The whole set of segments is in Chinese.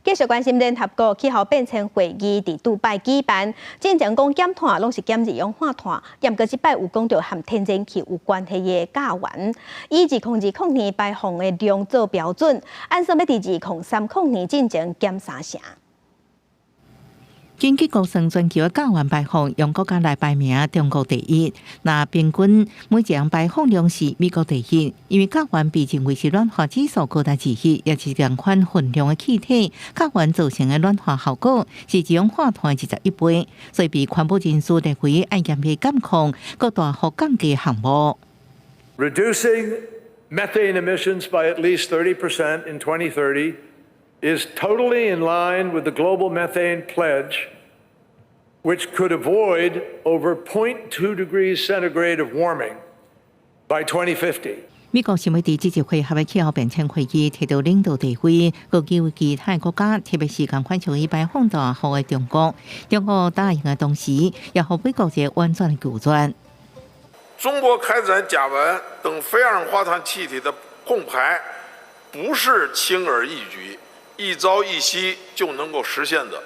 继续关心联合国气候变迁会议伫杜拜举办，进前讲减碳拢是减二氧化碳，严格即摆有讲到和天然气有关系的价源，以2020年排放的量做标准，按说要伫2030年进前减3成。根据国生全球的价源排放，用国家来排名，中国第一。那平均每一样排放量是美国第一，因为价源被认为是暖化指数高达之一，也是同款分量的气体，价源造成的暖化效果是二氧化碳21倍，所以被环保人士列为爱严厉监控、各大幅降低项目。Reducing methane emissions by at least 30% in 2030 is totally in line with the global methane pledge, which could avoid over 0.2 degrees centigrade of warming by 2050. 美国想要伫这次会合的气候变迁会议摕到领导地位，各求其他国家，特别是共款属于排放大户的中国。中国答应的同时，也和美国一个婉转的拒绝。中国开展甲烷等非二氧化碳气体的控排，不是轻而易举、一朝一夕就能够实现的，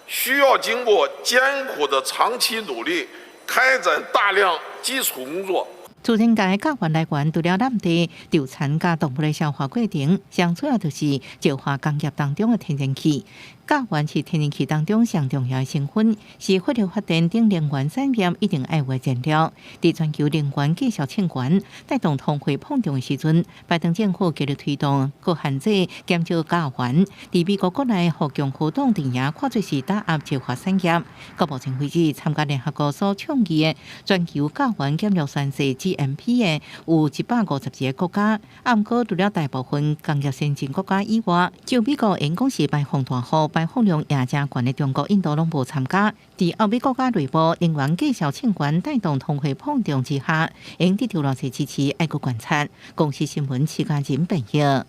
需要经过艰苦的长期努力，开展大量基础工作。自然界的价源来源除了蓝地、稻田加动物的消化过程，上主要就是石化工业当中的天然气。价源是天然气当中上重要的成分，是火力发电等能源产业一定爱有的燃料。伫全球能源价格欠悬、带动通货膨胀的时阵，拜登政府极力推动各限制减少价源。伫美国国内互共和党镇压，看做是打压石化产业。到目前为止，参加联合国所倡议的全球价源减弱宣誓 GMP 的有152个国家，不过除了大部分工业先进国家以外，就美国因讲是排放大户、排放量也正悬的中国、印度拢无参加。伫欧美国家内部能源价格欠悬，带动通货膨胀之下，因得到偌济支持，爱国观察。公司新闻时间前朋友。